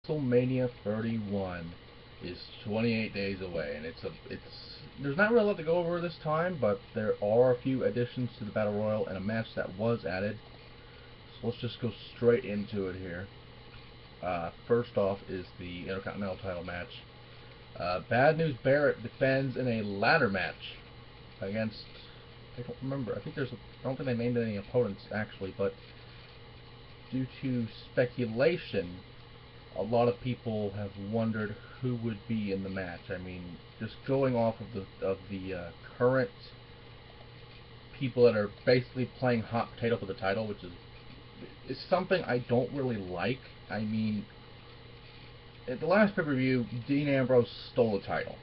WrestleMania 31 is 28 days away, and there's not really a lot to go over this time, but there are a few additions to the Battle Royal and a match that was added. So let's just go straight into it here. First off is the Intercontinental title match. Bad News Barrett defends in a ladder match against, I don't remember, I don't think they named any opponents actually, but due to speculation, a lot of people have wondered who would be in the match. I mean, just going off of the current people that are basically playing hot potato for the title, which is something I don't really like. I mean, at the last pay-per-view, Dean Ambrose stole the title.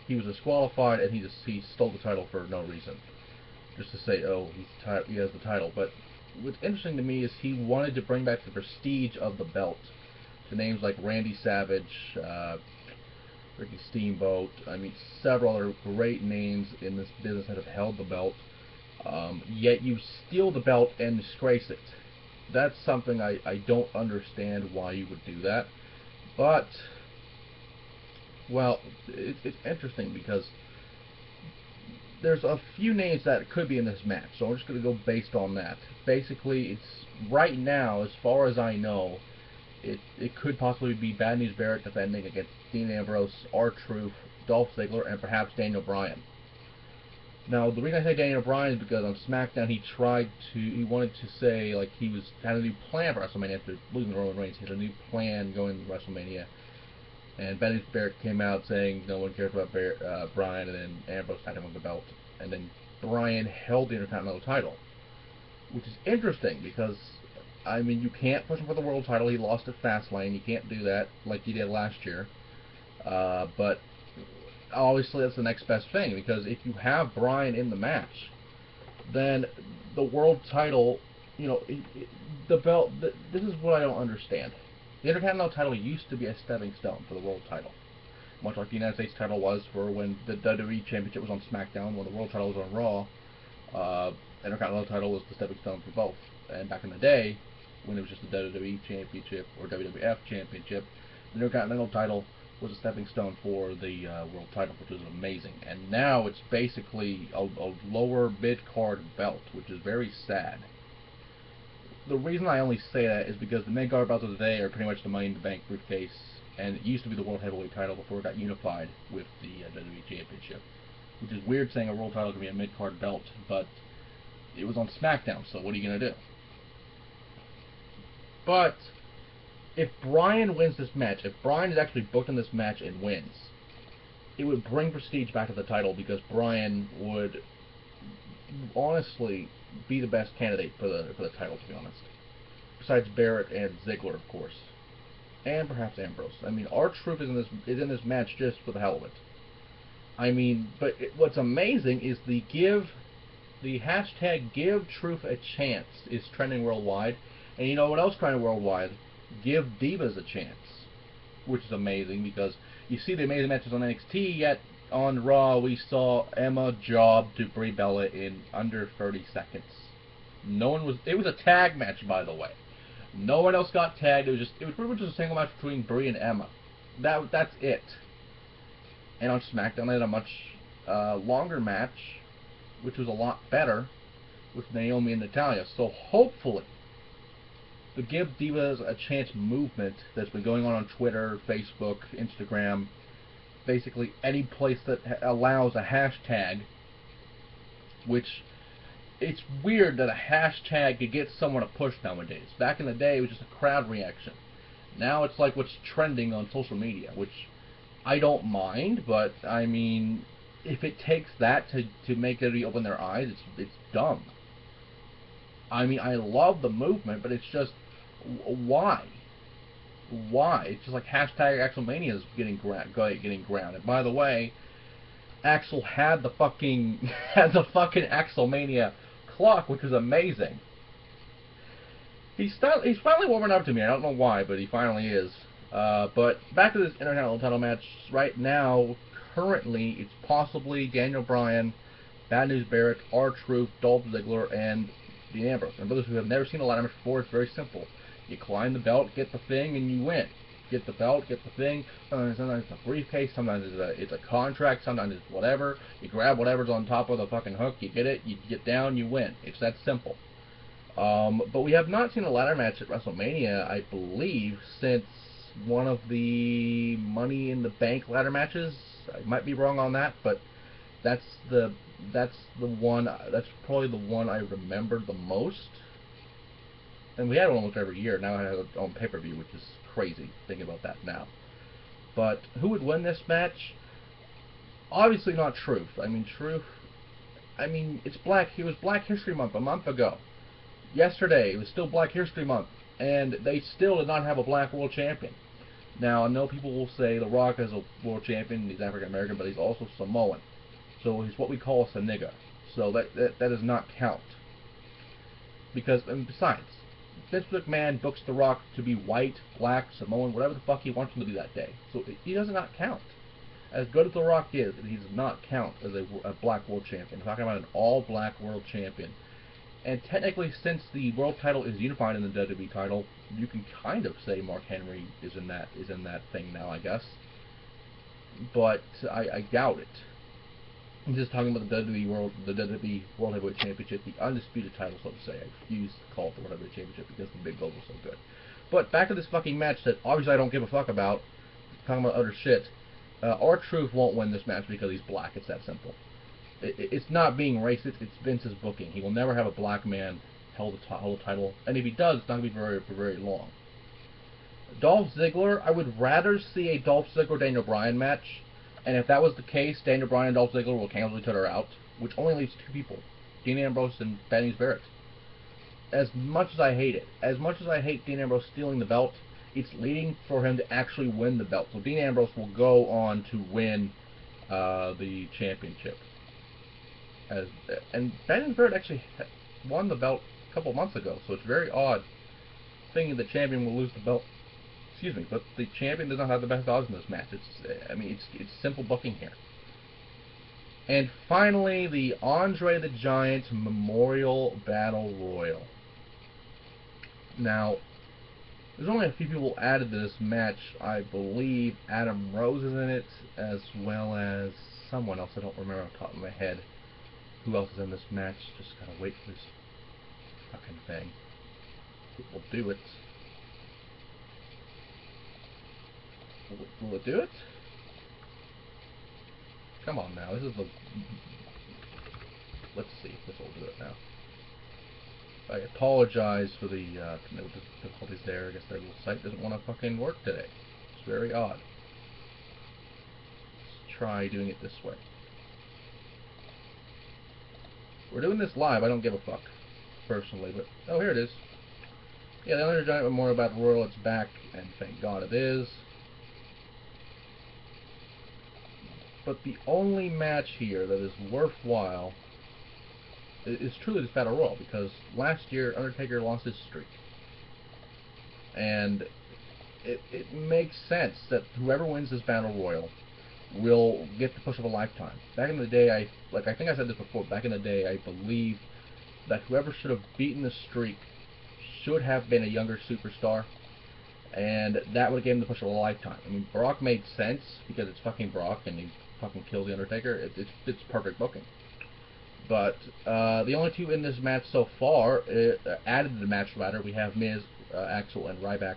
He was disqualified, and he stole the title for no reason, just to say, oh, he has the title. But what's interesting to me is he wanted to bring back the prestige of the belt to names like Randy Savage, Ricky Steamboat. I mean, several other great names in this business that have held the belt. Yet you steal the belt and disgrace it. That's something I don't understand why you would do that. But, well, it's interesting because there's a few names that could be in this match, so I'm just going to go based on that. Basically, it's right now, as far as I know, it could possibly be Bad News Barrett defending against Dean Ambrose, R-Truth, Dolph Ziggler, and perhaps Daniel Bryan. Now, the reason I say Daniel Bryan is because on SmackDown he wanted to say like had a new plan for WrestleMania after losing Roman Reigns. He had a new plan going to WrestleMania, and Bad News Barrett came out saying no one cares about Bryan, and then Ambrose had him on the belt, and then Bryan held the Intercontinental title, which is interesting because, I mean, you can't push him for the world title. He lost at Fastlane. You can't do that like he did last year. But obviously that's the next best thing, because if you have Bryan in the match, then the world title, you know, the belt. This is what I don't understand. The Intercontinental title used to be a stepping stone for the world title, much like the United States title was for when the WWE Championship was on SmackDown, when the world title was on Raw. The Intercontinental title was the stepping stone for both. And back in the day, when it was just the WWE Championship or WWF Championship, the Intercontinental title was a stepping stone for the world title, which was amazing. And now it's basically a lower mid-card belt, which is very sad. The reason I only say that is because the mid-card belts of the day are pretty much the Money in the Bank briefcase, and it used to be the World Heavyweight title before it got unified with the WWE Championship, which is weird saying a world title can be a mid-card belt, but it was on SmackDown, so what are you going to do? But if Bryan wins this match, if Bryan is actually booked in this match and wins, it would bring prestige back to the title, because Bryan would honestly be the best candidate for the title, to be honest. Besides Barrett and Ziggler, of course, and perhaps Ambrose. I mean, R-Truth is in this match just for the hell of it. I mean, but what's amazing is the hashtag Give Truth a Chance is trending worldwide, and you know what else trending worldwide? Give Divas a Chance, which is amazing, because you see the amazing matches on NXT, yet on Raw we saw Emma job to Brie Bella in under 30 seconds. It was a tag match, by the way. No one else got tagged. It was pretty much just a single match between Brie and Emma. That's it. And on SmackDown they had a much longer match, which was a lot better, with Naomi and Natalya. So hopefully the Give Divas a Chance movement that's been going on Twitter, Facebook, Instagram, basically any place that allows a hashtag, which it's weird that a hashtag could get someone to push nowadays. Back in the day, it was just a crowd reaction. Now it's like what's trending on social media, which I don't mind, but I mean, if it takes that to make everybody open their eyes, it's dumb. I mean, I love the movement, but it's just, why? Why? It's just like hashtag Axelmania is getting ground. And by the way, Axel had the fucking Axelmania clock, which is amazing. He's finally warming up to me. I don't know why, but he finally is. But back to this Intercontinental title match. Right now, currently, it's possibly Daniel Bryan, Bad News Barrett, R-Truth, Dolph Ziggler, and Dean Ambrose. And those who have never seen a ladder match before, it's very simple. You climb the belt, get the thing, and you win. get the belt, get the thing. Sometimes it's a briefcase, sometimes it's a contract, sometimes it's whatever. You grab whatever's on top of the fucking hook, you get it, you get down, you win. It's that simple. But we have not seen a ladder match at WrestleMania, I believe, since one of the Money in the Bank ladder matches. I might be wrong on that, but that's the one. That's probably the one I remember the most. And we had one almost every year. Now I have it on pay-per-view, which is crazy thinking about that now. But who would win this match? Obviously not Truth. I mean, Truth. I mean, it's Black. It was Black History Month a month ago. Yesterday, it was still Black History Month, and they still did not have a black world champion. Now, I know people will say The Rock is a world champion, he's African American, but he's also Samoan. So he's what we call a nigga. So that does not count. Because, and besides, Vince McMahon books The Rock to be white, black, Samoan, whatever the fuck he wants him to be that day. So he does not count. As good as The Rock is, he does not count as a black world champion. I'm talking about an all-black world champion. And technically, since the world title is unified in the WWE title, you can kind of say Mark Henry is in that thing now, I guess. But I doubt it. I'm just talking about the WWE World Heavyweight Championship, the undisputed title, so to say. I refuse to call it the World Heavyweight Championship because the big gold was so good. But back to this fucking match that obviously I don't give a fuck about. Talking about utter shit. R-Truth won't win this match because he's black. It's that simple. It's not being racist, it's Vince's booking. He will never have a black man hold the title, and if he does, it's not going to be for very long. Dolph Ziggler, I would rather see a Dolph Ziggler-Daniel Bryan match, and if that was the case, Daniel Bryan and Dolph Ziggler will cancel each other out, which only leaves two people, Dean Ambrose and Bad News Barrett. As much as I hate it, as much as I hate Dean Ambrose stealing the belt, it's leading for him to actually win the belt. So Dean Ambrose will go on to win the championship. And Bad News Barrett actually won the belt a couple months ago, so it's very odd thinking the champion will lose the belt. Excuse me, but the champion does not have the best odds in this match. It's simple booking here. And finally, the Andre the Giant Memorial Battle Royal. Now, there's only a few people added to this match. I believe Adam Rose is in it, as well as someone else I don't remember off the top of my head. Who else is in this match? Just gotta wait for this fucking thing. It will do it. Will it do it? Come on now, this is the... Let's see if this will do it now. I apologize for the difficulties there. I guess their little site doesn't want to fucking work today. It's very odd. Let's try doing it this way. We're doing this live, I don't give a fuck, personally, but... Oh, here it is. Yeah, the Andre Giant Memorial Battle Royal, it's back, and thank God it is. But the only match here that is worthwhile is truly this Battle Royal, because last year Undertaker lost his streak. And it makes sense that whoever wins this Battle Royal will get the push of a lifetime. Back in the day, I think I said this before, back in the day, I believe that whoever should have beaten the streak should have been a younger superstar, and that would have given him the push of a lifetime. I mean, Brock made sense, because it's fucking Brock, and he fucking kills the Undertaker. It's perfect booking. But the only two in this match so far, added to the match ladder, we have Miz, Axel, and Ryback.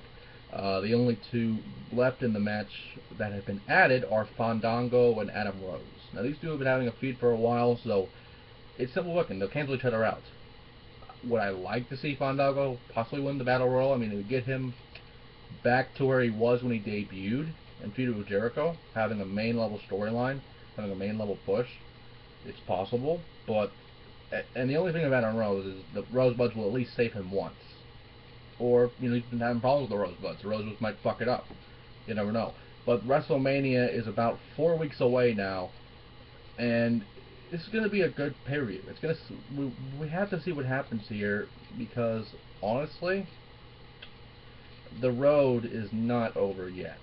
The only two left in the match that have been added are Fandango and Adam Rose. Now, these two have been having a feud for a while, so it's simple looking. They'll cancel each other out. Would I like to see Fandango possibly win the Battle Royal? I mean, it would get him back to where he was when he debuted and feuded with Jericho, having a main level storyline, having a main level push. It's possible, but... And the only thing about Adam Rose is the Rosebuds will at least save him once. Or, you know, he's been having problems with the Rosebuds. The Rosebuds might fuck it up. You never know. But WrestleMania is about 4 weeks away now, and this is going to be a good pay-per-view. It's going to... We have to see what happens here, because, honestly, the road is not over yet.